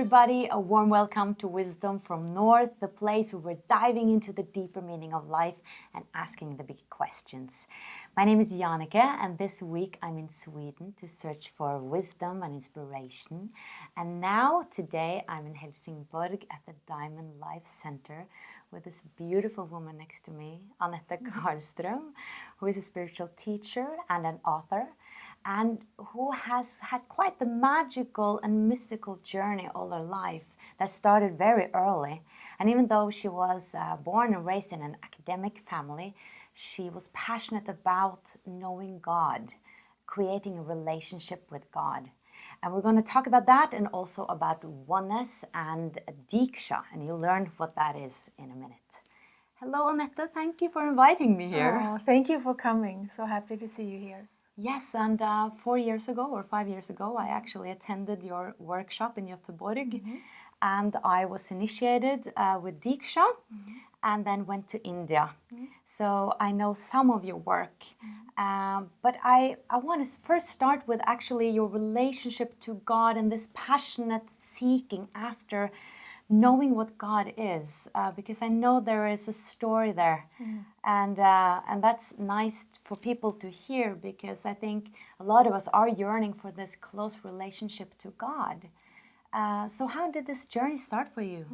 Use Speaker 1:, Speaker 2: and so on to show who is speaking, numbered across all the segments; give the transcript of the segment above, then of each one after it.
Speaker 1: everybody, a warm welcome to Wisdom from North, the place where we're diving into the deeper meaning of life and asking the big questions. My name is Janneke, and this week I'm in Sweden to search for wisdom and inspiration. And now, today, I'm in Helsingborg at the Diamond Life Center with this beautiful woman next to me, Anette Carlstrøm, who is a spiritual teacher and an author, and who has had quite the magical and mystical journey all her life that started very early. And even though she was born and raised in an academic family, she was passionate about knowing God, creating a relationship with God. And we're going to talk about that and also about oneness and Deeksha, and you'll learn what that is in a minute. Hello, Anette. Thank you for inviting me here.
Speaker 2: Oh, thank you for coming. So happy to see you here.
Speaker 1: Yes, and 4 years ago or 5 years ago, I actually attended your workshop in Göteborg, and I was initiated with Deeksha, and then went to India. So I know some of your work, but I want to first start with actually your relationship to God and this passionate seeking after knowing what God is, because I know there is a story there, and that's nice for people to hear, because I think a lot of us are yearning for this close relationship to God. So how did this journey start for you?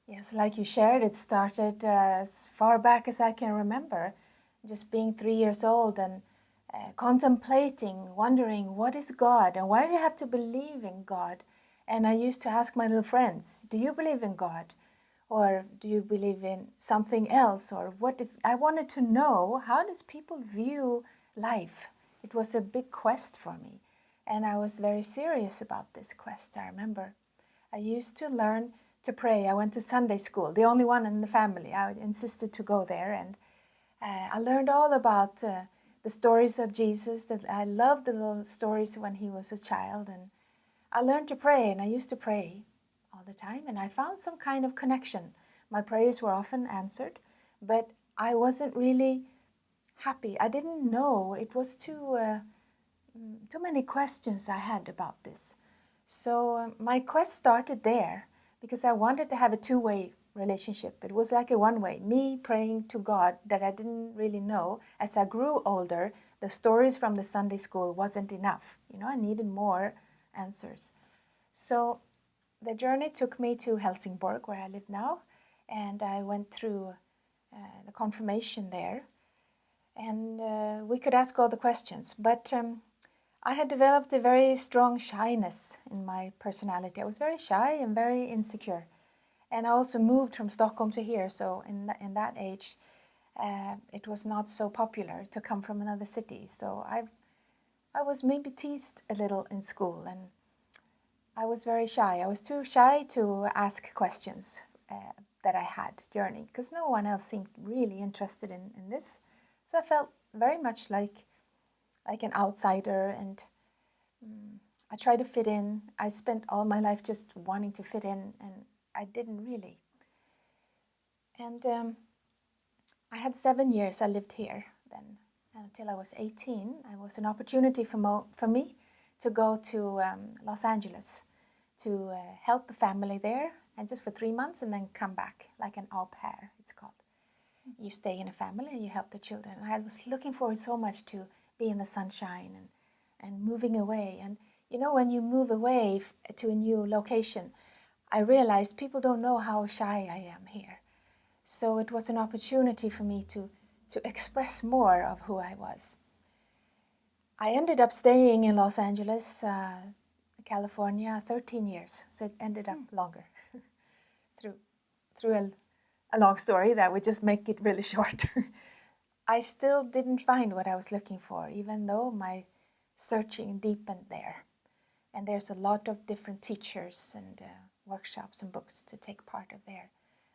Speaker 2: Yes, like you shared, it started as far back as I can remember, just being 3 years old and contemplating, wondering, what is God and why do you have to believe in God? And I used to ask my little friends, do you believe in God? Or do you believe in something else? Or what is, I wanted to know, how does people view life? It was a big quest for me. And I was very serious about this quest, I remember. I used to learn to pray. I went to Sunday school, the only one in the family. I insisted to go there. And I learned all about the stories of Jesus. That I loved the little stories when he was a child. And I learned to pray, and I used to pray all the time, and I found some kind of connection. My prayers were often answered, but I wasn't really happy. I didn't know. It was too many questions I had about this. So my quest started there, because I wanted to have a two-way relationship. It was like a one-way, me praying to God that I didn't really know. As I grew older, the stories from the Sunday school wasn't enough. You know, I needed more answers. So the journey took me to Helsingborg, where I live now, and I went through the confirmation there, and we could ask all the questions, but I had developed a very strong shyness in my personality. I was very shy and very insecure, and I also moved from Stockholm to here, so in that age it was not so popular to come from another city, so I was maybe teased a little in school, and I was very shy. I was too shy to ask questions that I had journeying, because no one else seemed really interested in this. So I felt very much like an outsider, and I tried to fit in. I spent all my life just wanting to fit in, and I didn't really. And I had 7 years I lived here then. Until I was 18, it was an opportunity for me to go to Los Angeles to help a family there, and just for 3 months, and then come back, like an au pair, it's called. You stay in a family and you help the children. I was looking forward so much to be in the sunshine and moving away. And you know, when you move away to a new location, I realized people don't know how shy I am here. So it was an opportunity for me to express more of who I was. I ended up staying in Los Angeles, California, 13 years. So it ended up longer. through a long story that would just make it really short. I still didn't find what I was looking for, even though my searching deepened there. And there's a lot of different teachers and workshops and books to take part of there.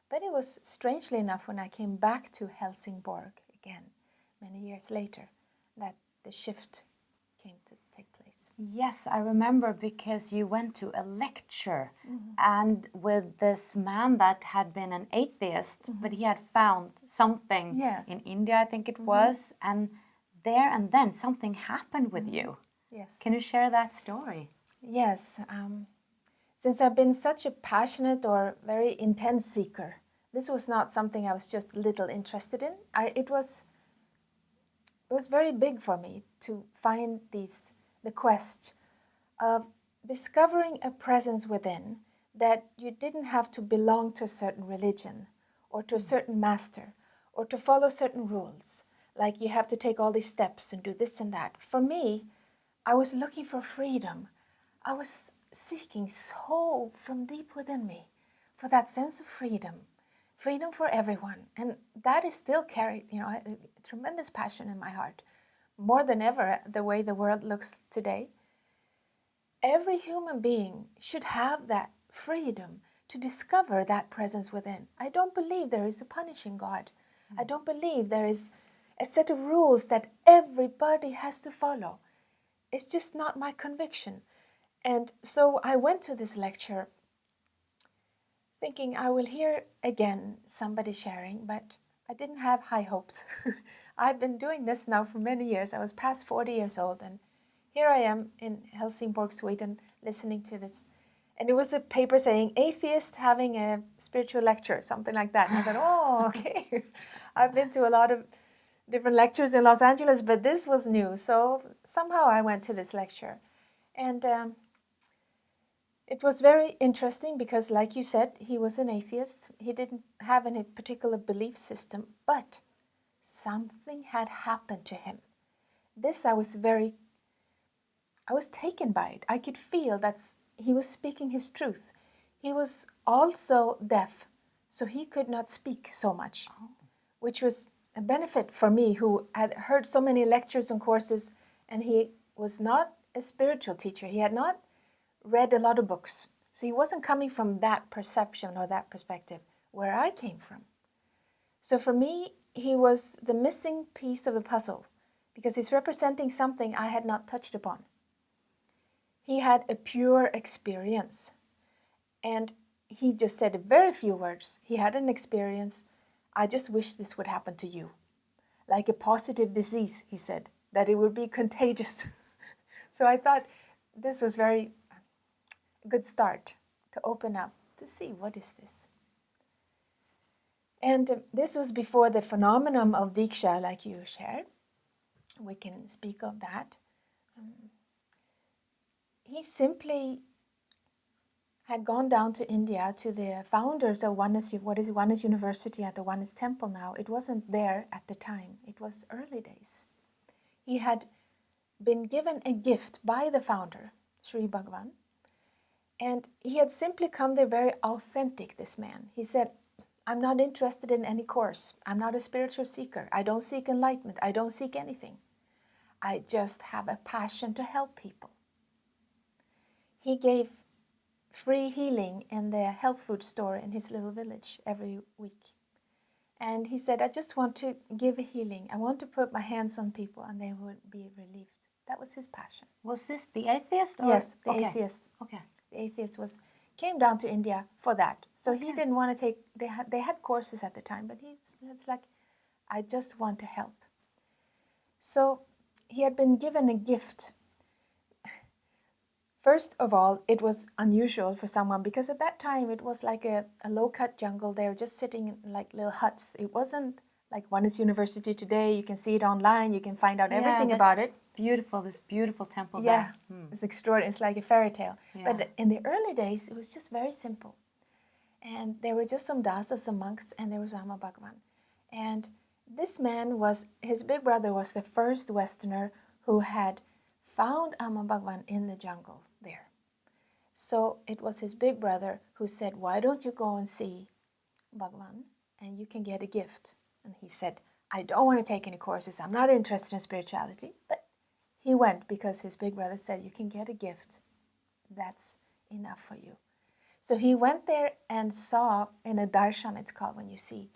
Speaker 2: But it was, strangely enough, when I came back to Helsingborg again, many years later, that the shift came to take place.
Speaker 1: Yes, I remember, because you went to a lecture and with this man that had been an atheist, but he had found something in India, I think it was, and there and then something happened with you.
Speaker 2: Yes.
Speaker 1: Can you share that story?
Speaker 2: Yes. since I've been such a passionate or very intense seeker, this was not something I was just little interested in. It was very big for me to find the quest of discovering a presence within, that you didn't have to belong to a certain religion or to a certain master or to follow certain rules. Like you have to take all these steps and do this and that. For me, I was looking for freedom. I was seeking so from deep within me for that sense of freedom for everyone. And that is still carried, a tremendous passion in my heart, more than ever, the way the world looks today. Every human being should have that freedom to discover that presence within. I don't believe there is a punishing God. I don't believe there is a set of rules that everybody has to follow. It's just not my conviction. And so I went to this lecture thinking I will hear again somebody sharing, but I didn't have high hopes. I've been doing this now for many years. I was past 40 years old, and here I am in Helsingborg, Sweden, listening to this. And it was a paper saying, atheist having a spiritual lecture, something like that. And I thought, oh, okay. I've been to a lot of different lectures in Los Angeles, but this was new. So somehow I went to this lecture. And it was very interesting because, like you said, he was an atheist. He didn't have any particular belief system, but something had happened to him. This I was taken by it. I could feel that he was speaking his truth. He was also deaf, so he could not speak so much, which was a benefit for me, who had heard so many lectures and courses, and he was not a spiritual teacher. He had not read a lot of books. So he wasn't coming from that perception or that perspective where I came from. So for me, he was the missing piece of the puzzle because he's representing something I had not touched upon. He had a pure experience, and he just said very few words. He had an experience. I just wish this would happen to you. Like a positive disease, he said, that it would be contagious. So I thought this was very good start to open up, to see what is this. And this was before the phenomenon of Deeksha, like you shared. We can speak of that. He simply had gone down to India to the founders of Oneness University at the Oneness Temple now. It wasn't there at the time. It was early days. He had been given a gift by the founder, Sri Bhagavan, and he had simply come there very authentic, this man. He said, I'm not interested in any course. I'm not a spiritual seeker. I don't seek enlightenment. I don't seek anything. I just have a passion to help people. He gave free healing in the health food store in his little village every week. And he said, I just want to give a healing. I want to put my hands on people and they would be relieved. That was his passion.
Speaker 1: Was this the atheist? Or?
Speaker 2: Yes, the
Speaker 1: okay.
Speaker 2: atheist.
Speaker 1: Okay.
Speaker 2: The atheist came down to India for that. So he didn't want to take, they had courses at the time, but it's like, I just want to help. So he had been given a gift. First of all, it was unusual for someone because at that time it was like a low-cut jungle. They were just sitting in like little huts. It wasn't like Oneness University today. You can see it online. You can find out everything about it.
Speaker 1: Beautiful, this beautiful temple
Speaker 2: there.
Speaker 1: Yeah,
Speaker 2: It's extraordinary. It's like a fairy tale.
Speaker 1: Yeah.
Speaker 2: But in the early days, it was just very simple. And there were just some dasas, some monks, and there was Amma Bhagavan. And this man his big brother was the first Westerner who had found Amma Bhagavan in the jungle there. So it was his big brother who said, why don't you go and see Bhagavan and you can get a gift? And he said, I don't want to take any courses. I'm not interested in spirituality. But he went because his big brother said, you can get a gift. That's enough for you. So he went there and saw, in a darshan it's called when you see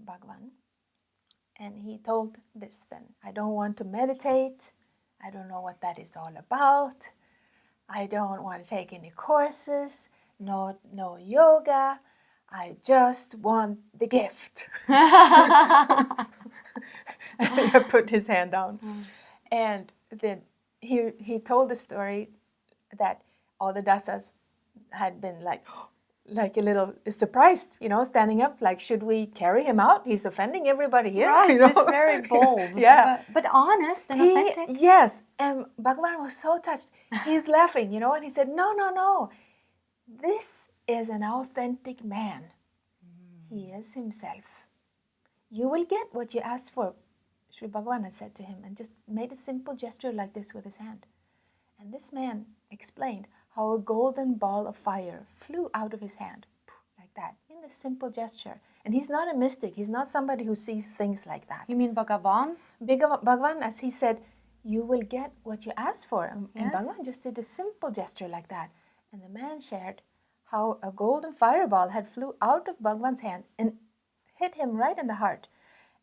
Speaker 2: Bhagavan. And he told this then, I don't want to meditate. I don't know what that is all about. I don't want to take any courses, no yoga. I just want the gift. And he put his hand down. And then he told the story that all the dasas, had been like a little surprised, standing up, like, should we carry him out? He's offending everybody here.
Speaker 1: Right, it's very bold.
Speaker 2: Yeah.
Speaker 1: But honest and authentic.
Speaker 2: Yes, and Bhagavan was so touched. He's laughing, and he said, no. This is an authentic man. He is himself. You will get what you asked for, Sri Bhagavan had said to him, and just made a simple gesture like this with his hand. And this man explained how a golden ball of fire flew out of his hand, like that, in this simple gesture. And he's not a mystic. He's not somebody who sees things like that.
Speaker 1: You mean Bhagavan?
Speaker 2: Bhagavan, as he said, you will get what you asked for. And
Speaker 1: Yes.
Speaker 2: Bhagavan just did a simple gesture like that. And the man shared how a golden fireball had flew out of Bhagavan's hand and hit him right in the heart.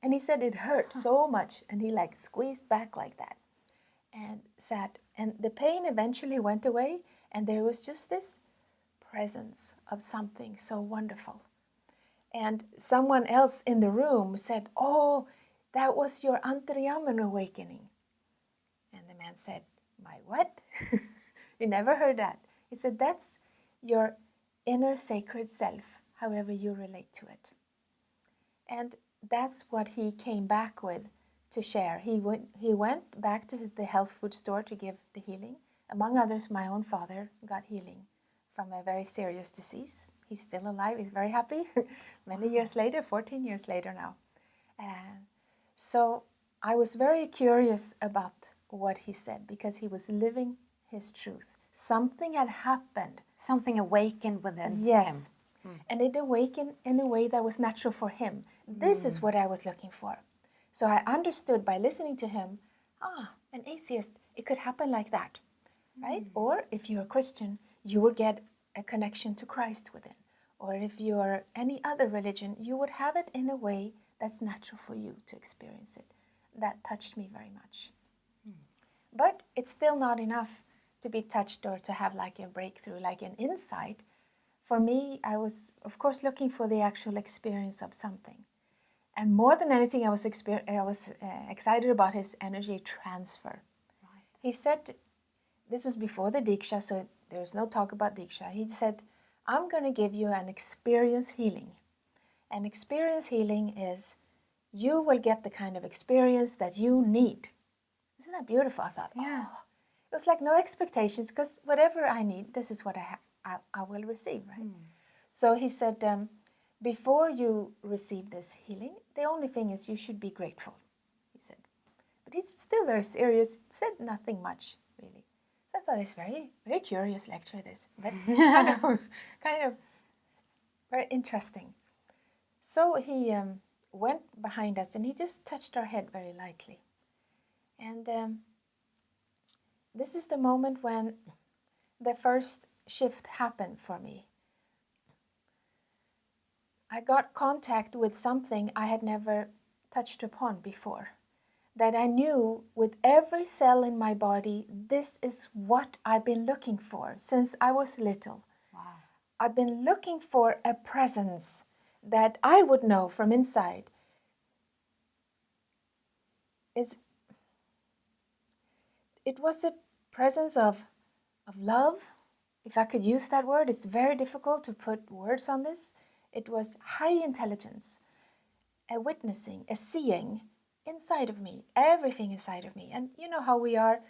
Speaker 2: And he said it hurt so much. And he squeezed back like that and sat. And the pain eventually went away. And there was just this presence of something so wonderful. And someone else in the room said, oh, that was your Antaryaman awakening. And the man said, my what? You never heard that. He said, that's your inner sacred self, however you relate to it. And that's what he came back with to share. He went back to the health food store to give the healing. Among others, my own father got healing from a very serious disease. He's still alive. He's very happy. Many years later, 14 years later now. So I was very curious about what he said because he was living his truth. Something had happened.
Speaker 1: Something awakened within
Speaker 2: Yes.
Speaker 1: him.
Speaker 2: And it awakened in a way that was natural for him. This is what I was looking for. So I understood by listening to him, an atheist, it could happen like that, right? Or if you're a Christian, you would get a connection to Christ within. Or if you're any other religion, you would have it in a way that's natural for you to experience it. That touched me very much. But it's still not enough to be touched or to have like a breakthrough, like an insight. For me, I was, of course, looking for the actual experience of something. And more than anything, I was excited about his energy transfer.
Speaker 1: Right.
Speaker 2: He said, this was before the Deeksha, so there's no talk about Deeksha. He said, I'm going to give you an experience healing. And experience healing is you will get the kind of experience that you need. Isn't that beautiful? I thought,
Speaker 1: Yeah.
Speaker 2: It was like no expectations because whatever I need, this is what I will receive, right? So he said, before you receive this healing, the only thing is you should be grateful, he said. But he's still very serious, said nothing much, really. So I thought it's very, very curious lecture, this, but kind of very interesting. So he went behind us and he just touched our head very lightly. And this is the moment when the first shift happened for me. I got contact with something I had never touched upon before. That I knew with every cell in my body, this is what I've been looking for since I was little.
Speaker 1: Wow.
Speaker 2: I've been looking for a presence that I would know from inside. It was a presence of love, if I could use that word. It's very difficult to put words on this. It was high intelligence, a witnessing, a seeing inside of me, everything inside of me. And you know how we are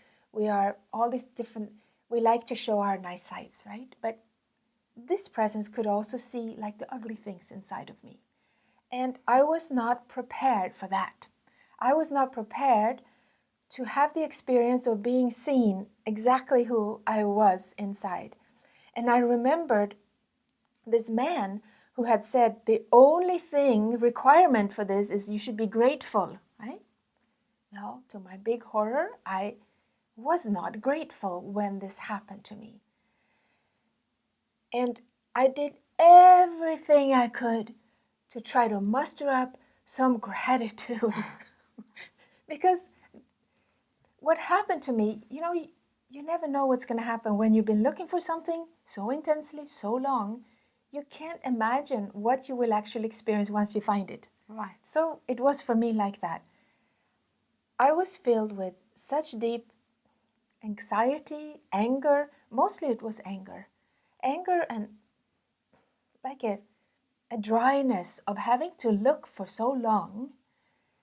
Speaker 2: all these different, we like to show our nice sides, right? But this presence could also see like the ugly things inside of me. And I was not prepared for that. I was not prepared to have the experience of being seen exactly who I was inside. And I remembered this man who had said the only requirement for this is you should be grateful, right? No, to my big horror, I was not grateful when this happened to me. And I did everything I could to try to muster up some gratitude. Because what happened to me, you never know what's going to happen when you've been looking for something so intensely, so long. You can't imagine what you will actually experience once you find it.
Speaker 1: Right.
Speaker 2: So it was for me like that. I was filled with such deep anxiety, anger. Mostly it was anger. anger and like a dryness of having to look for so long.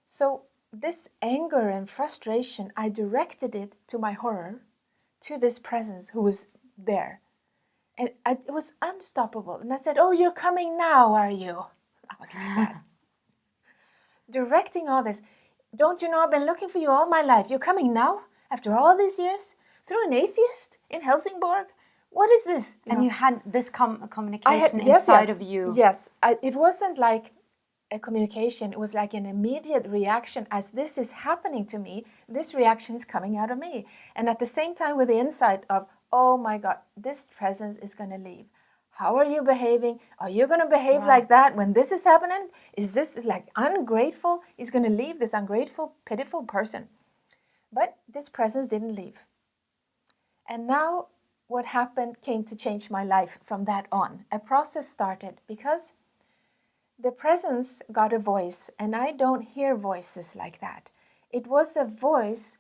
Speaker 2: So this anger and frustration, I directed it to my horror, to this presence who was there. And it was unstoppable. And I said, oh, you're coming now, are you? I was like that. Directing all this. Don't you know I've been looking for you all my life? You're coming now? After all these years? Through an atheist in Helsingborg? What is this?
Speaker 1: You had this communication inside of you.
Speaker 2: Yes. It wasn't like a communication. It was like an immediate reaction. As this is happening to me, this reaction is coming out of me. And at the same time with the insight of, oh my God, this presence is going to leave. How are you behaving? Are you going to behave like that when this is happening? Is this like ungrateful? He's going to leave, this ungrateful, pitiful person. But this presence didn't leave. And now what happened came to change my life from that on. A process started because the presence got a voice, and I don't hear voices like that. It was a voice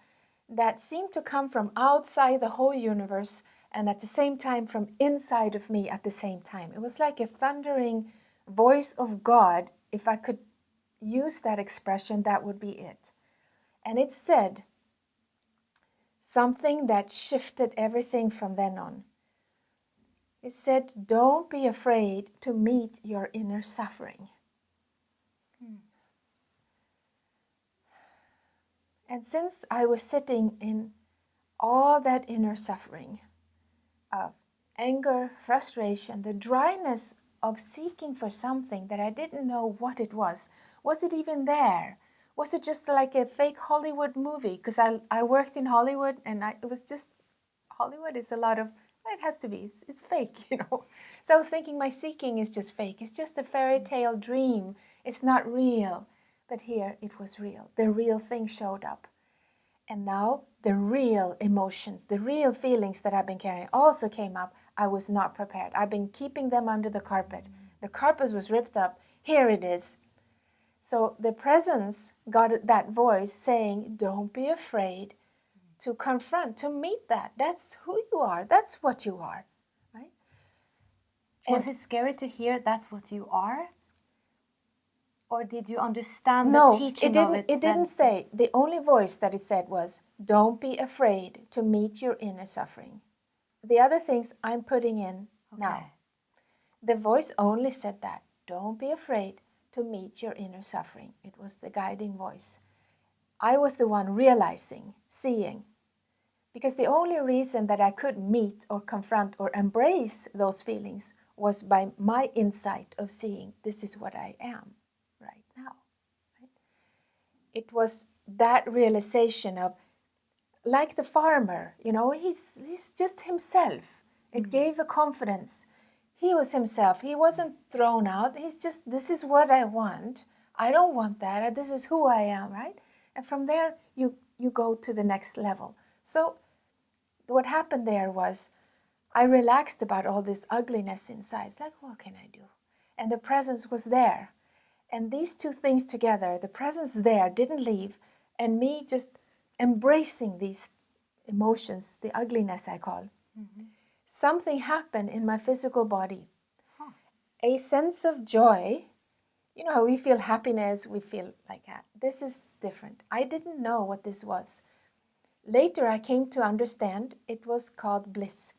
Speaker 2: that seemed to come from outside the whole universe and at the same time from inside of me at the same time. It was like a thundering voice of God. If I could use that expression, that would be it. And it said something that shifted everything from then on. It said, don't be afraid to meet your inner suffering. And since I was sitting in all that inner suffering of anger, frustration, the dryness of seeking for something that I didn't know what it was it even there? Was it just like a fake Hollywood movie? Because I worked in Hollywood, and it was just, Hollywood is a lot of, it has to be, it's fake, you know. So I was thinking my seeking is just fake. It's just a fairy tale dream. It's not real. But here it was real. The real thing showed up. And now the real emotions, the real feelings that I've been carrying also came up. I was not prepared. I've been keeping them under the carpet. The carpet was ripped up. Here it is. So the presence got that voice saying, don't be afraid to confront, to meet that. That's who you are. That's what you are. Right?
Speaker 1: Was it scary to hear that's what you are? Or did you understand
Speaker 2: the
Speaker 1: teaching of it?
Speaker 2: It didn't say. The only voice that it said was, don't be afraid to meet your inner suffering. The other things I'm putting in now. The voice only said that. Don't be afraid to meet your inner suffering. It was the guiding voice. I was the one realizing, seeing. Because the only reason that I could meet or confront or embrace those feelings was by my insight of seeing, this is what I am right now. Right? It was that realization of, like the farmer, you know, he's just himself. It gave a confidence. He was himself. He wasn't thrown out. He's just, this is what I want. I don't want that. This is who I am, right? And from there, you go to the next level. So what happened there was, I relaxed about all this ugliness inside. It's like, what can I do? And the presence was there. And these two things together, the presence there didn't leave, and me just embracing these emotions, the ugliness I call. Something happened in my physical body. A sense of joy. You know how we feel happiness, we feel like that. This is different. I didn't know what this was. Later I came to understand it was called bliss.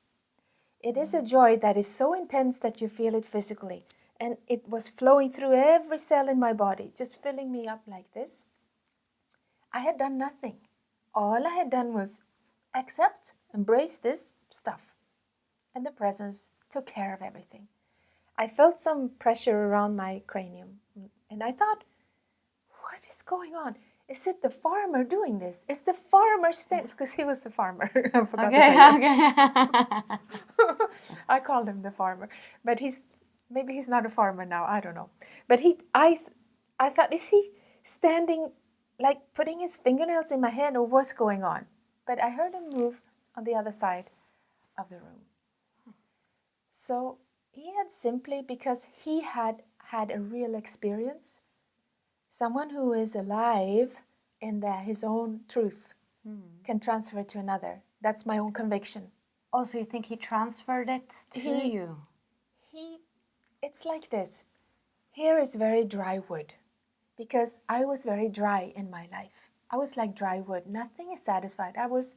Speaker 2: It is a joy that is so intense that you feel it physically. And it was flowing through every cell in my body, just filling me up like this. I had done nothing. All I had done was accept, embrace this stuff. And the presence took care of everything. I felt some pressure around my cranium. And I thought, what is going on? Is it the farmer doing this? Is the farmer standing? Because he was the farmer. I forgot to tell you. I called him the farmer. But maybe he's not a farmer now. I don't know. But I thought, is he standing, like putting his fingernails in my hand, or what's going on? But I heard him move on the other side of the room. So he had simply, because he had had a real experience, someone who is alive in his own truth can transfer to another. That's my own conviction.
Speaker 1: Also, you think he transferred it to you?
Speaker 2: It's like this. Here is very dry wood, because I was very dry in my life. I was like dry wood. Nothing is satisfied. I was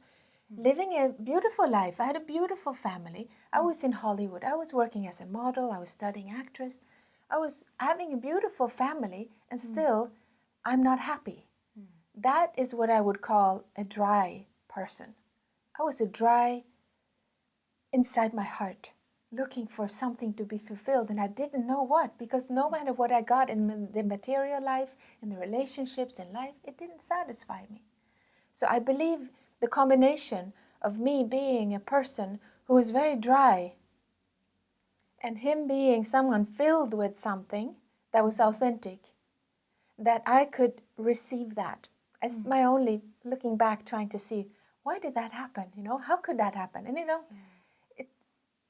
Speaker 2: living a beautiful life. I had a beautiful family. I was in Hollywood. I was working as a model. I was studying actress. I was having a beautiful family, and still I'm not happy. That is what I would call a dry person. I was a dry inside my heart, looking for something to be fulfilled, and I didn't know what, because no matter what I got in the material life, in the relationships in life, it didn't satisfy me. So I believe the combination of me being a person who is very dry and him being someone filled with something that was authentic, that I could receive that as my only looking back, trying to see, why did that happen? How could that happen? And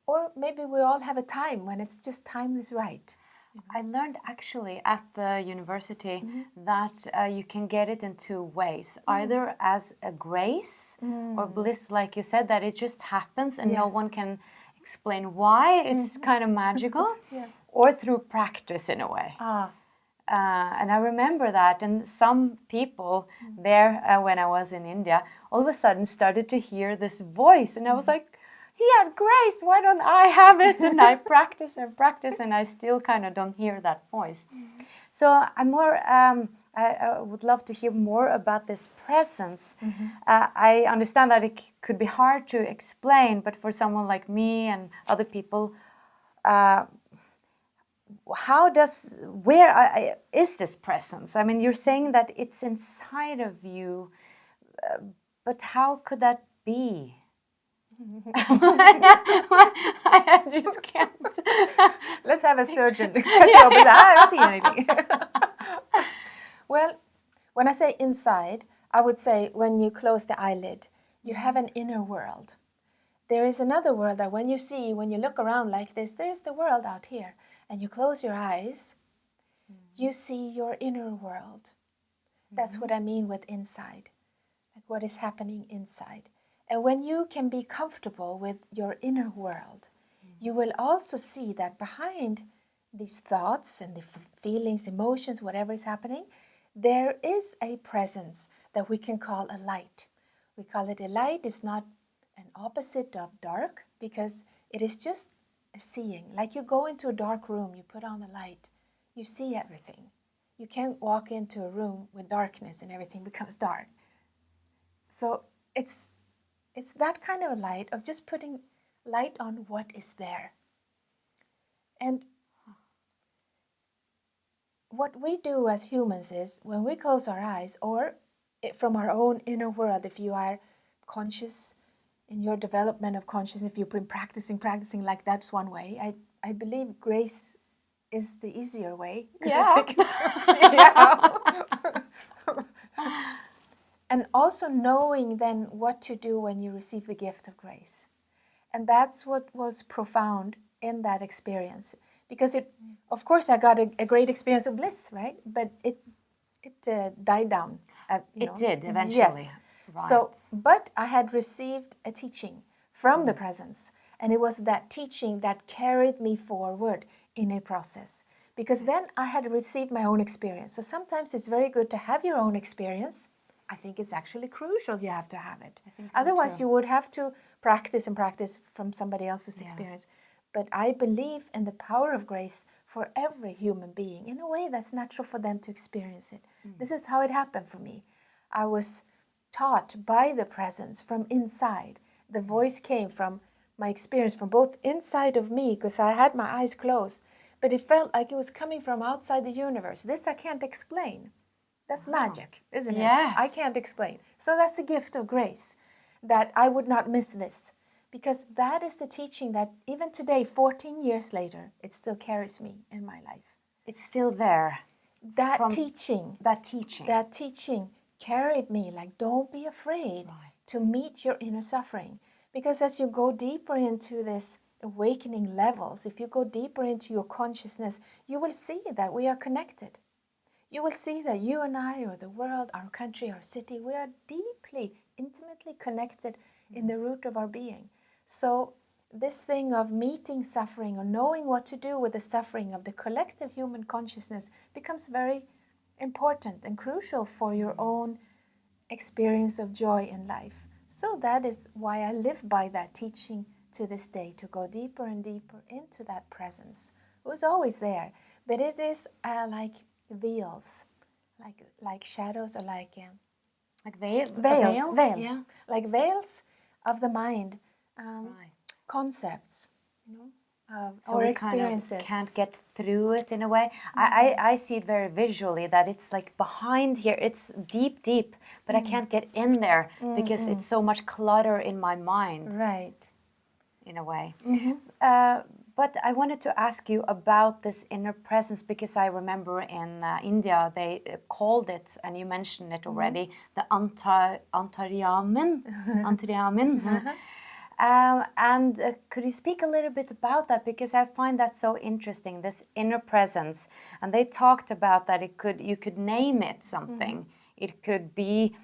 Speaker 2: or maybe we all have a time when it's just time is right.
Speaker 1: I learned actually at the university that you can get it in two ways, either as a grace or bliss, like you said, that it just happens and no one can explain why, it's kind of magical, or through practice in a way. And I remember that, and some people there, when I was in India, all of a sudden started to hear this voice, and I was like, he had grace, why don't I have it? And I practice, and I still kind of don't hear that voice. So I'm more, I would love to hear more about this presence. I understand that it could be hard to explain, but for someone like me and other people, where is this presence? I mean, you're saying that it's inside of you, but how could that be? I just can't.
Speaker 2: Let's have a surgeon cut you open. I don't see anything. Well, when I say inside, I would say when you close the eyelid, you have an inner world. There is another world that when you look around like this, there's the world out here. And you close your eyes, you see your inner world. That's what I mean with inside, like what is happening inside. And when you can be comfortable with your inner world, you will also see that behind these thoughts and the feelings, emotions, whatever is happening, there is a presence that we can call a light. We call it a light. It's not an opposite of dark, because it is just a seeing. Like you go into a dark room, you put on a light, you see everything. You can't walk into a room with darkness and everything becomes dark. So it's that kind of a light of just putting light on what is there. And what we do as humans is, when we close our eyes, or from our own inner world, if you are conscious in your development of consciousness, if you've been practicing like that's one way. I believe grace is the easier way. And also knowing then what to do when you receive the gift of grace. And that's what was profound in that experience. Because of course, I got a great experience of bliss, right? But it died down.
Speaker 1: It did, eventually.
Speaker 2: Yes.
Speaker 1: Right.
Speaker 2: So, but I had received a teaching from the presence. And it was that teaching that carried me forward in a process. Because then I had received my own experience. So sometimes it's very good to have your own experience. I think it's actually crucial you have to have it.
Speaker 1: I think so,
Speaker 2: otherwise,
Speaker 1: too.
Speaker 2: you would have to practice from somebody else's experience. But I believe in the power of grace for every human being. In a way, that's natural for them to experience it. This is how it happened for me. I was taught by the presence from inside. The voice came from my experience from both inside of me, because I had my eyes closed, but it felt like it was coming from outside the universe. This I can't explain. That's magic, isn't it?
Speaker 1: Yes.
Speaker 2: I can't explain. So that's a gift of grace, that I would not miss this, because that is the teaching that even today, 14 years later, it still carries me in my life.
Speaker 1: It's still there.
Speaker 2: That teaching carried me, like, don't be afraid to meet your inner suffering. Because as you go deeper into this awakening levels, if you go deeper into your consciousness, you will see that we are connected. You will see that you and I, or the world, our country, our city, we are deeply, intimately connected in the root of our being. So this thing of meeting suffering or knowing what to do with the suffering of the collective human consciousness becomes very important and crucial for your own experience of joy in life. So that is why I live by that teaching to this day, to go deeper and deeper into that presence. It was always there, but it is like veils, like shadows, or like veils,
Speaker 1: Yeah.
Speaker 2: like veils of the mind,
Speaker 1: Right.
Speaker 2: concepts,
Speaker 1: So
Speaker 2: or
Speaker 1: we
Speaker 2: experiences.
Speaker 1: kind of can't get through it in a way. I see it very visually, that it's like behind here, it's deep, but I can't get in there because it's so much clutter in my mind,
Speaker 2: Right.
Speaker 1: in a way. But I wanted to ask you about this inner presence, because I remember in India they called it, and you mentioned it already, the Antariyamin. And could you speak a little bit about that? Because I find that so interesting, this inner presence. And they talked about that you could name it something. It could be,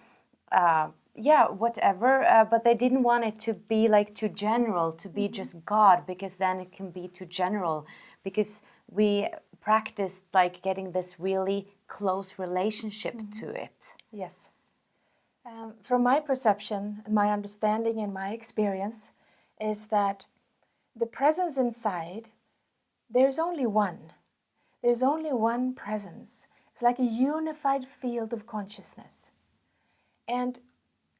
Speaker 1: whatever. But they didn't want it to be like too general, to be just God, because then it can be too general. Because we practiced like getting this really close relationship to it.
Speaker 2: Yes. From my perception, my understanding, and my experience is that the presence inside, there's only one. There's only one presence. It's like a unified field of consciousness. And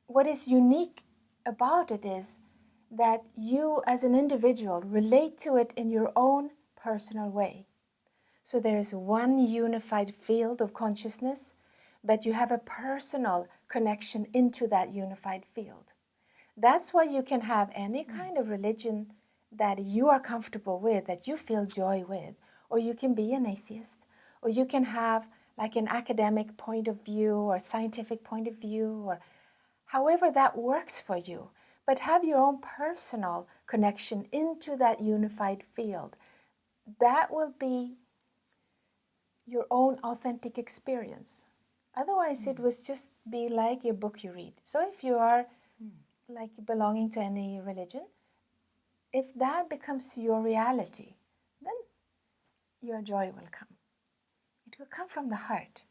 Speaker 2: what is unique about it is that you as an individual relate to it in your own personal way. So there is one unified field of consciousness, but you have a personal connection into that unified field. That's why you can have any kind of religion that you are comfortable with, that you feel joy with, or you can be an atheist, or you can have like an academic point of view or scientific point of view, or however that works for you, but have your own personal connection into that unified field. That will be your own authentic experience. Otherwise, it would just be like a book you read. So if you are like belonging to any religion, if that becomes your reality, then your joy will come. It will come from the heart.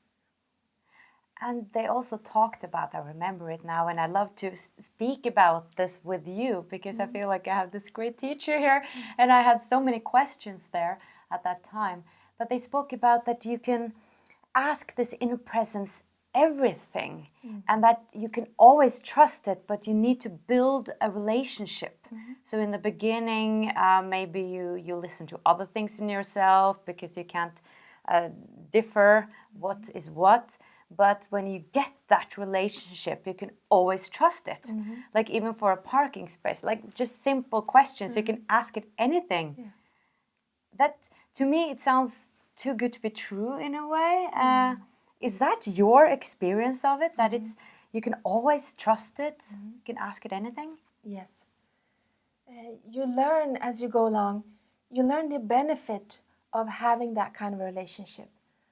Speaker 1: And they also talked about, I remember it now, and I love to speak about this with you, because I feel like I have this great teacher here, and I had so many questions there at that time. But they spoke about that you can ask this inner presence everything, and that you can always trust it, but you need to build a relationship. So in the beginning, maybe you listen to other things in yourself, because you can't differ what is what. But when you get that relationship, you can always trust it. Like even for a parking space, like just simple questions, you can ask it anything.
Speaker 2: Yeah.
Speaker 1: That, to me, it sounds too good to be true in a way. Is that your experience of it? That you can always trust it? You can ask it anything?
Speaker 2: Yes. You learn as you go along, you learn the benefit of having that kind of relationship,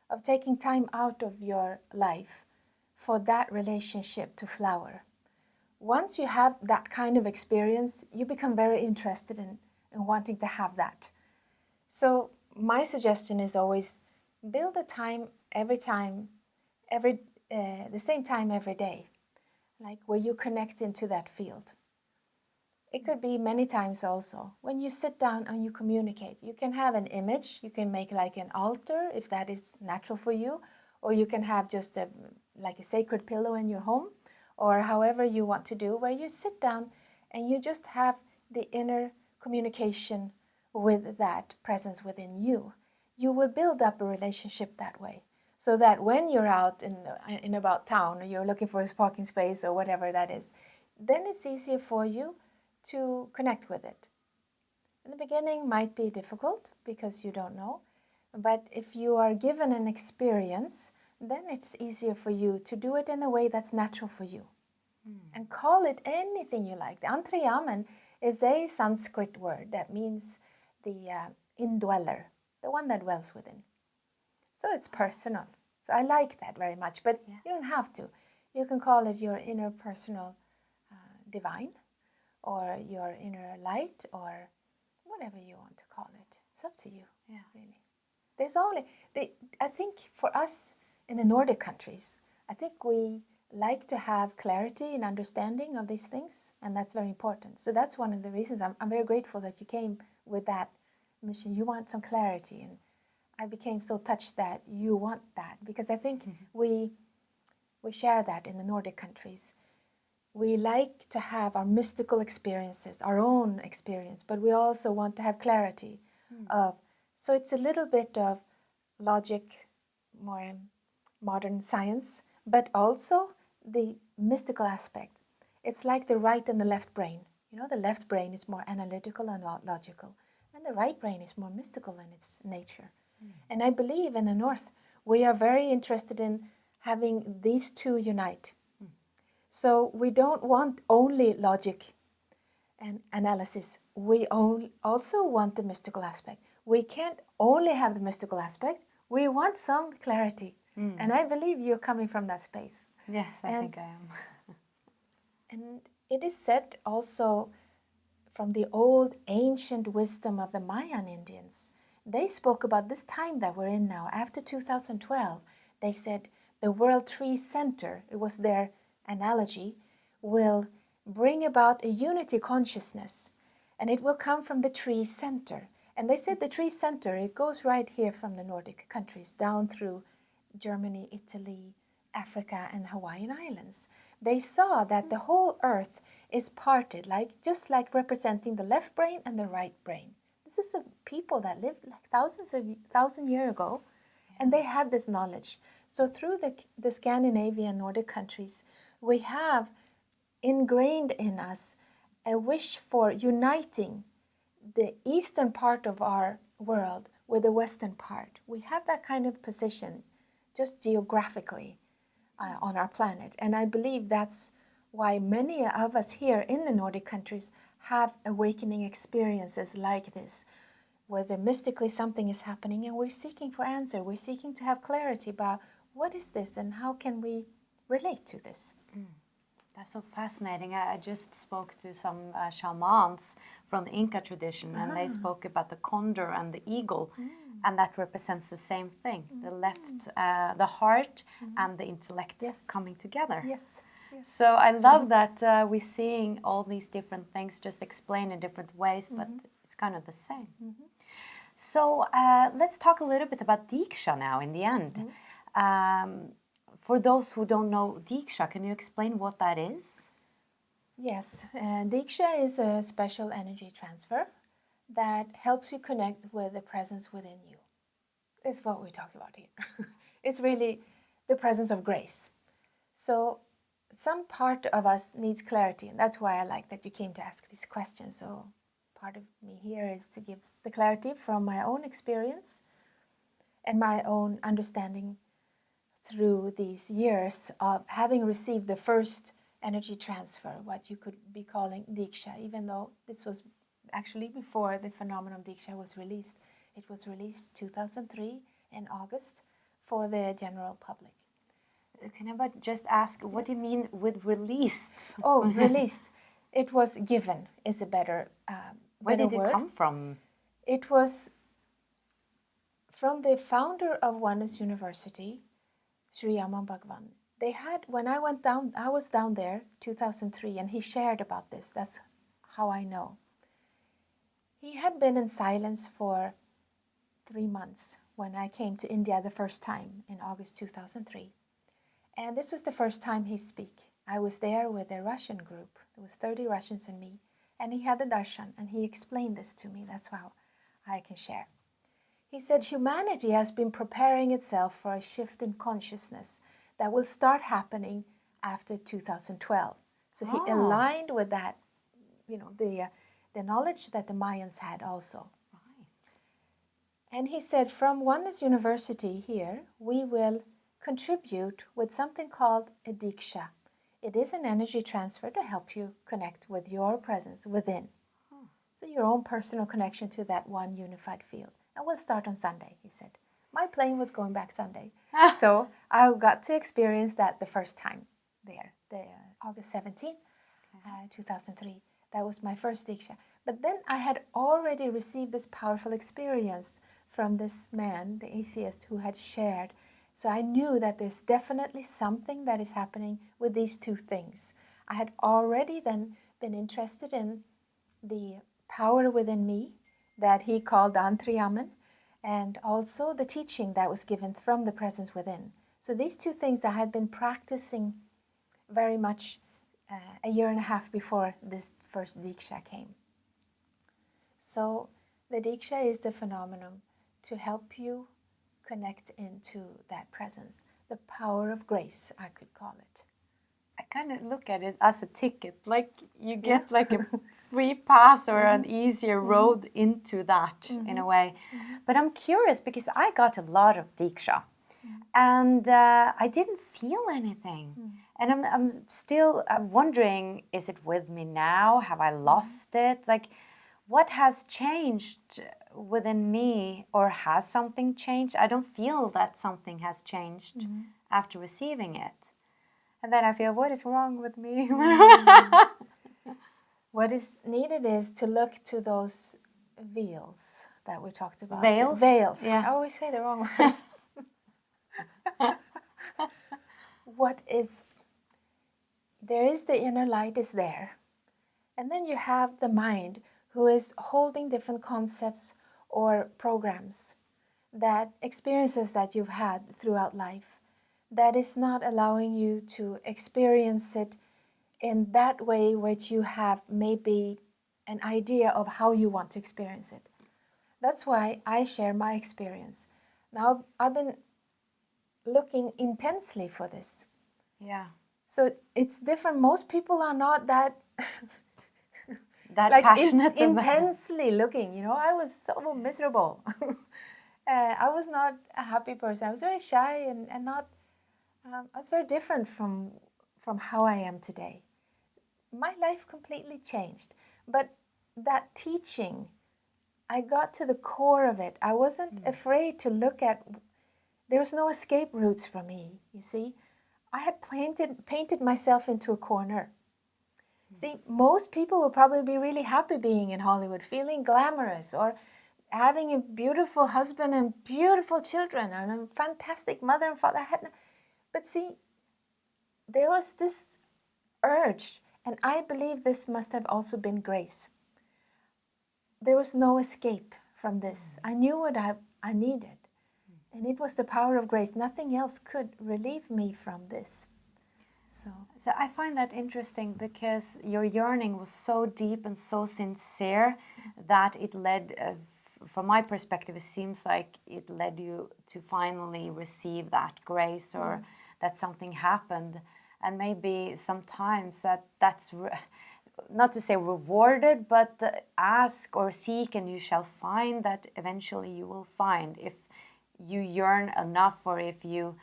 Speaker 2: of taking time out of your life for that relationship to flower. Once you have that kind of experience, you become very interested in wanting to have that. So my suggestion is always build a time, the same time every day, like where you connect into that field. It could be many times also. When you sit down and you communicate, you can have an image, you can make like an altar if that is natural for you, or you can have just like a sacred pillow in your home, or however you want to do, where you sit down and you just have the inner communication with that presence within you. You will build up a relationship that way, so that when you're out in about town, or you're looking for a parking space or whatever that is, then it's easier for you to connect with it. In the beginning might be difficult because you don't know, but if you are given an experience, then it's easier for you to do it in a way that's natural for you. And call it anything you like. The Antariyaman is a Sanskrit word that means the indweller, the one that dwells within. So it's personal. So I like that very much, but you don't have to. You can call it your inner personal divine, or your inner light, or whatever you want to call it. It's up to you, really. There's only, I think for us in the Nordic countries, I think we like to have clarity and understanding of these things, and that's very important. So that's one of the reasons I'm very grateful that you came with that mission. You want some clarity, and I became so touched that you want that, because I think we share that in the Nordic countries. We like to have our mystical experiences, our own experience, but we also want to have clarity of, so it's a little bit of logic, more modern science, but also the mystical aspect. It's like the right and the left brain. You know, the left brain is more analytical and logical, and the right brain is more mystical in its nature. And I believe in the North, we are very interested in having these two unite. So we don't want only logic and analysis. We also want the mystical aspect. We can't only have the mystical aspect. We want some clarity. And I believe you're coming from that space.
Speaker 1: Yes, I think I am.
Speaker 2: And it is said also from the old ancient wisdom of the Mayan Indians. They spoke about this time that we're in now, after 2012. They said the World Tree Center, it was their analogy, will bring about a unity consciousness, and it will come from the tree center. And they said the tree center, it goes right here from the Nordic countries down through Germany, Italy, Africa, and Hawaiian Islands. They saw that the whole earth is parted, just like representing the left brain and the right brain. This is a people that lived like thousand years ago, and they had this knowledge. So through the Scandinavian Nordic countries, we have ingrained in us a wish for uniting the eastern part of our world with the western part. We have that kind of position just geographically on our planet. And I believe that's why many of us here in the Nordic countries have awakening experiences like this, whether mystically something is happening and we're seeking for answer. We're seeking to have clarity about what is this and how can we relate to this.
Speaker 1: That's so fascinating. I just spoke to some shamans from the Inca tradition, and they spoke about the condor and the eagle, and that represents the same thing. The left, the heart and the intellect coming together.
Speaker 2: Yes.
Speaker 1: So I love that we're seeing all these different things just explained in different ways, but it's kind of the same. So let's talk a little bit about Deeksha now in the end. For those who don't know Deeksha, can you explain what that is?
Speaker 2: Yes, Deeksha is a special energy transfer that helps you connect with the presence within you. It's what we talked about here. It's really the presence of grace. So some part of us needs clarity, and that's why I like that you came to ask these questions. So part of me here is to give the clarity from my own experience and my own understanding through these years of having received the first energy transfer, what you could be calling Deeksha, even though this was actually before the phenomenon Deeksha was released. It was released 2003 in August for the general public.
Speaker 1: Can I just ask, what do you mean with released?
Speaker 2: Oh, released. It was given is a better
Speaker 1: Where did it
Speaker 2: word.
Speaker 1: come from?
Speaker 2: It was from the founder of Oneness University, Sri Aman Bhagwan. They had, when I went down, I was down there 2003, and he shared about this. That's how I know. He had been in silence for 3 months when I came to India the first time in August 2003. And this was the first time he spoke. I was there with a Russian group. There was 30 Russians and me. And he had the darshan, and he explained this to me. That's how I can share. He said humanity has been preparing itself for a shift in consciousness that will start happening after 2012. So he aligned with that, the knowledge that the Mayans had also.
Speaker 1: Right.
Speaker 2: And he said, from Oneness University here, we will contribute with something called a Deeksha. It is an energy transfer to help you connect with your presence within. So your own personal connection to that one unified field. And we'll start on Sunday, he said. My plane was going back Sunday. So I got to experience that the first time there, August 17, 2003, That was my first Deeksha. But then I had already received this powerful experience from this man, the atheist, who had shared. So I knew that there's definitely something that is happening with these two things. I had already then been interested in the power within me that he called Antriyaman, and also the teaching that was given from the presence within. So these two things I had been practicing very much a year and a half before this first Deeksha came. So the Deeksha is the phenomenon to help you connect into that presence, the power of grace, I could call it.
Speaker 1: I kind of look at it as a ticket, like you get like a free pass or an easier road into that in a way. But I'm curious because I got a lot of Deeksha and I didn't feel anything. And I'm still wondering, is it with me now? Have I lost it? Like, what has changed within me, or has something changed? I don't feel that something has changed after receiving it. And then I feel, what is wrong with me?
Speaker 2: What is needed is to look to those veils that we talked about.
Speaker 1: Veils?
Speaker 2: Veils.
Speaker 1: Yeah.
Speaker 2: I always say the wrong one. There is the inner light is there. And then you have the mind who is holding different concepts or programs, that experiences that you've had throughout life, that is not allowing you to experience it in that way which you have maybe an idea of how you want to experience it. That's why I share my experience. Now, I've been looking intensely for this.
Speaker 1: Yeah.
Speaker 2: So it's different. Most people are not that
Speaker 1: that like passionate
Speaker 2: intensely looking. You know, I was so miserable. I was not a happy person. I was very shy and not. I was very different from how I am today. My life completely changed. But that teaching, I got to the core of it. I wasn't afraid to look at. There was no escape routes for me. You see, I had painted myself into a corner. See, most people would probably be really happy being in Hollywood, feeling glamorous, or having a beautiful husband and beautiful children and a fantastic mother and father. But see, there was this urge, and I believe this must have also been grace. There was no escape from this. I knew what I needed, and it was the power of grace. Nothing else could relieve me from this. So
Speaker 1: I find that interesting because your yearning was so deep and so sincere that it led, from my perspective, it seems like it led you to finally receive that grace, or that something happened. And maybe sometimes that's not to say rewarded, but ask or seek and you shall find, that eventually you will find. If you yearn enough, or if you...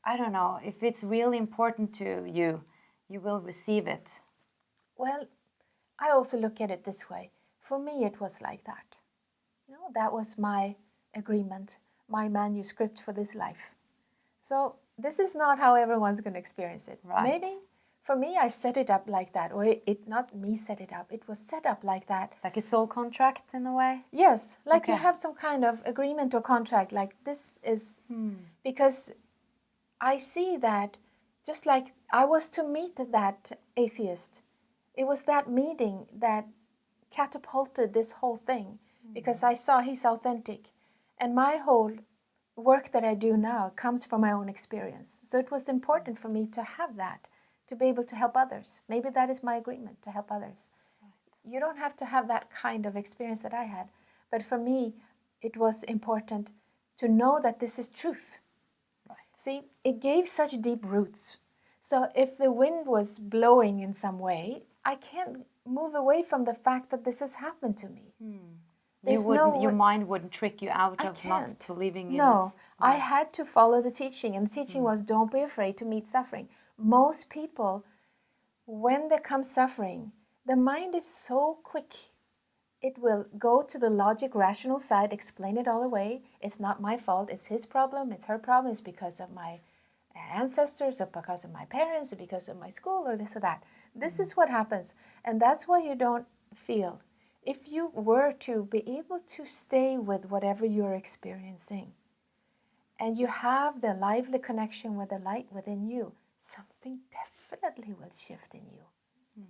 Speaker 1: I don't know, if it's really important to you, you will receive it.
Speaker 2: Well, I also look at it this way. For me, it was like that. You know, that was my agreement, my manuscript for this life. So this is not how everyone's going to experience it.
Speaker 1: Right.
Speaker 2: Maybe for me, I set it up like that, or it not me set it up. It was set up like that.
Speaker 1: Like a soul contract in a way?
Speaker 2: Yes, like you have some kind of agreement or contract. Like this is because I see that just like I was to meet that atheist, it was that meeting that catapulted this whole thing, because I saw he's authentic. And my whole work that I do now comes from my own experience. So it was important for me to have that, to be able to help others. Maybe that is my agreement, to help others. Right. You don't have to have that kind of experience that I had. But for me, it was important to know that this is truth. See, it gave such deep roots. So if the wind was blowing in some way, I can't move away from the fact that this has happened to me.
Speaker 1: Your mind wouldn't trick you out of not believing in it.
Speaker 2: No, I had to follow the teaching. And the teaching was, don't be afraid to meet suffering. Most people, when there comes suffering, the mind is so quick. It will go to the logic, rational side, explain it all away. It's not my fault. It's his problem. It's her problem. It's because of my ancestors, or because of my parents, or because of my school, or this or that. This is what happens. And that's why you don't feel. If you were to be able to stay with whatever you're experiencing, and you have the lively connection with the light within you, something definitely will shift in you.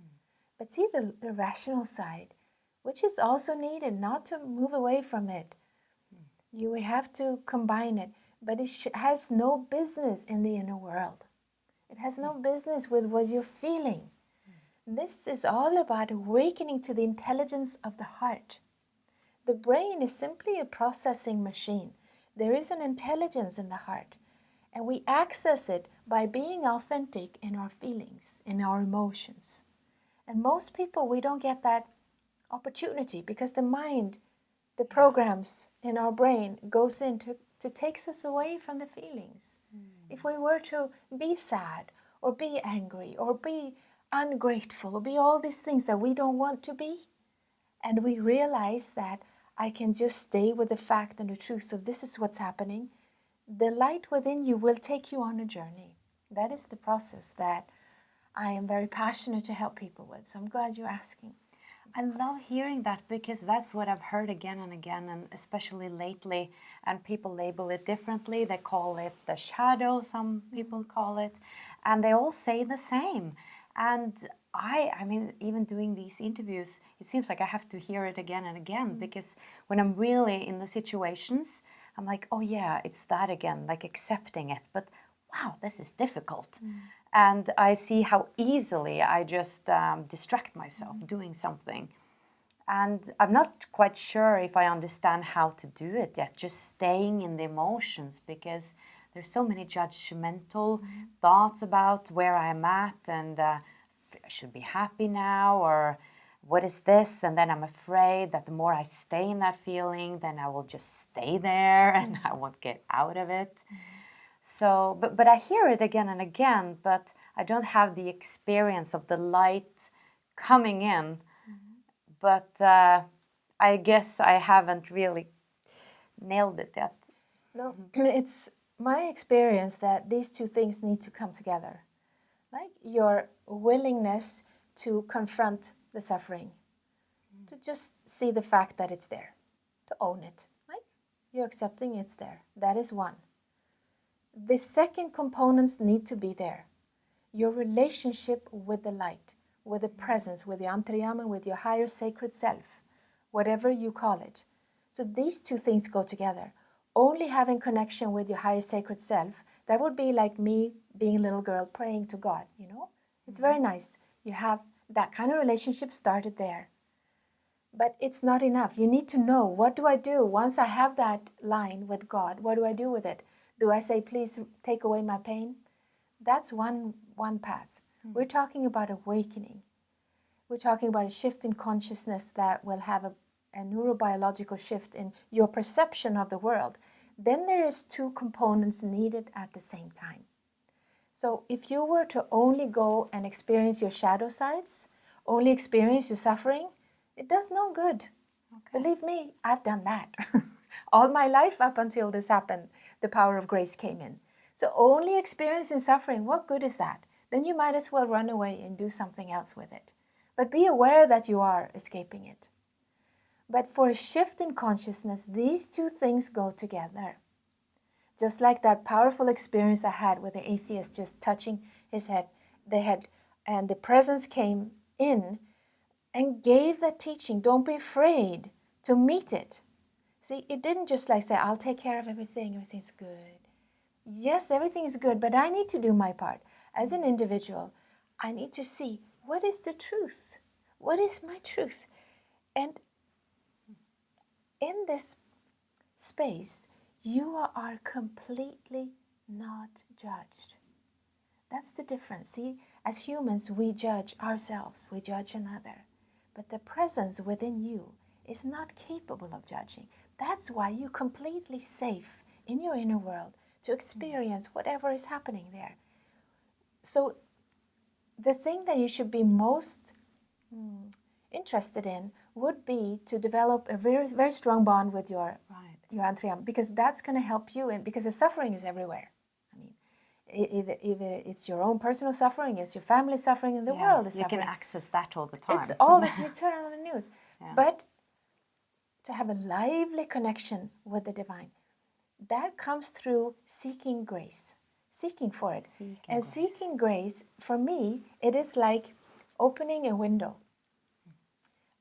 Speaker 2: But see the rational side, which is also needed, not to move away from it. You have to combine it, but it has no business in the inner world. It has no business with what you're feeling. This is all about awakening to the intelligence of the heart. The brain is simply a processing machine. There is an intelligence in the heart, and we access it by being authentic in our feelings, in our emotions. And most people, we don't get that opportunity because the mind, the programs in our brain goes in to takes us away from the feelings. If we were to be sad or be angry or be ungrateful or be all these things that we don't want to be, and we realize that I can just stay with the fact and the truth of this is what's happening, the light within you will take you on a journey. That is the process that I am very passionate to help people with. So I'm glad you're asking.
Speaker 1: I love hearing that because that's what I've heard again and again, and especially lately, and people label it differently. They call it the shadow, some people call it, and they all say the same. And I mean, even doing these interviews, it seems like I have to hear it again and again, because when I'm really in the situations, I'm like, oh yeah, it's that again, like accepting it. But wow, this is difficult. And I see how easily I just distract myself doing something. And I'm not quite sure if I understand how to do it yet, just staying in the emotions, because there's so many judgmental thoughts about where I'm at, and I should be happy now, or what is this? And then I'm afraid that the more I stay in that feeling, then I will just stay there and I won't get out of it. So, but I hear it again and again, but I don't have the experience of the light coming in. But I guess I haven't really nailed it yet.
Speaker 2: No, it's my experience that these two things need to come together. Like your willingness to confront the suffering, to just see the fact that it's there, to own it. Right? You're accepting it's there. That is one. The second components need to be there. Your relationship with the light, with the presence, with the Antaryama, with your higher sacred self, whatever you call it. So these two things go together. Only having connection with your higher sacred self, that would be like me being a little girl praying to God, you know? It's very nice. You have that kind of relationship started there. But it's not enough. You need to know, what do I do once I have that line with God? What do I do with it? Do I say, please take away my pain? That's one path. We're talking about awakening. We're talking about a shift in consciousness that will have a neurobiological shift in your perception of the world. Then there is two components needed at the same time. So if you were to only go and experience your shadow sides, only experience your suffering, it does no good. Okay. Believe me, I've done that. All my life up until this happened, the power of grace came in. So only experiencing suffering, what good is that? Then you might as well run away and do something else with it. But be aware that you are escaping it. But for a shift in consciousness, these two things go together. Just like that powerful experience I had with the atheist just touching his head, and the presence came in and gave that teaching. Don't be afraid to meet it. See, it didn't just like say, I'll take care of everything, everything's good. Yes, everything is good, but I need to do my part. As an individual, I need to see, what is the truth? What is my truth? And in this space, you are completely not judged. That's the difference. See, as humans, we judge ourselves, we judge another. But the presence within you is not capable of judging. That's why you're completely safe in your inner world to experience whatever is happening there. So the thing that you should be most interested in would be to develop a very, very strong bond with your Antaryama, because that's going to help you, and because the suffering is everywhere. I mean, Either it's your own personal suffering, it's your family suffering, and the world is
Speaker 1: you
Speaker 2: suffering.
Speaker 1: can access that all the time.
Speaker 2: It's all that you turn on the news. But to have a lively connection with the divine, that comes through seeking grace, seeking for it. Seeking grace, for me, it is like opening a window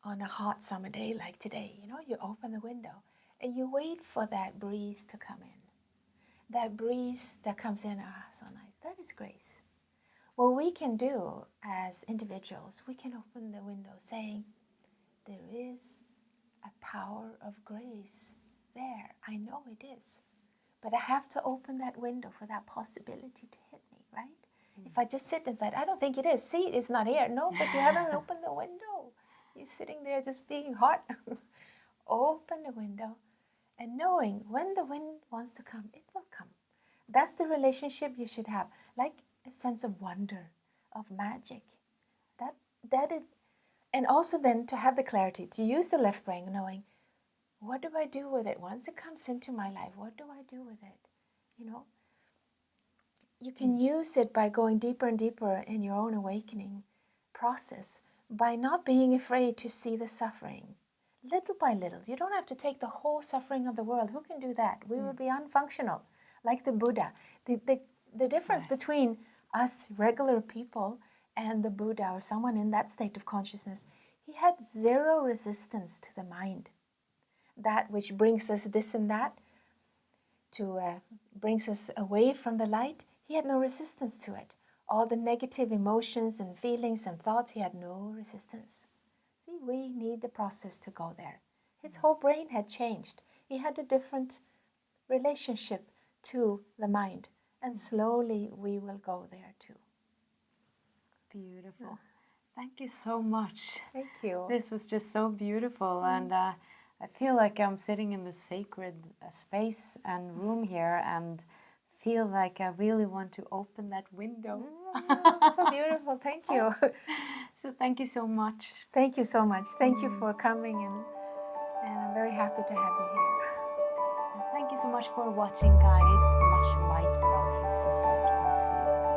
Speaker 2: on a hot summer day like today. You know, you open the window and you wait for that breeze to come in. That breeze that comes in, so nice. That is grace. What we can do as individuals, we can open the window saying, there is a power of grace there. I know it is. But I have to open that window for that possibility to hit me, right? If I just sit inside, I don't think it is. See, it's not here. No, but you haven't opened the window. You're sitting there just being hot. Open the window and knowing when the wind wants to come, it will come. That's the relationship you should have, like a sense of wonder, of magic. And also then to have the clarity, to use the left brain, knowing, what do I do with it? Once it comes into my life, what do I do with it? You know, you can use it by going deeper and deeper in your own awakening process, by not being afraid to see the suffering, little by little. You don't have to take the whole suffering of the world. Who can do that? We would be unfunctional, like the Buddha. The difference between us regular people and the Buddha or someone in that state of consciousness, he had zero resistance to the mind. That which brings us this and that, brings us away from the light, he had no resistance to it. All the negative emotions and feelings and thoughts, he had no resistance. See, we need the process to go there. His whole brain had changed. He had a different relationship to the mind. And slowly we will go there too.
Speaker 1: Beautiful. Thank you so much.
Speaker 2: Thank you.
Speaker 1: This was just so beautiful. And I feel like I'm sitting in the sacred space and room here and feel like I really want to open that window.
Speaker 2: So beautiful. Thank you.
Speaker 1: So thank you so much.
Speaker 2: Thank you so much. Thank you for coming, and I'm very happy to have you here.
Speaker 1: And thank you so much for watching, guys. Much light from Helsingborg in Sweden.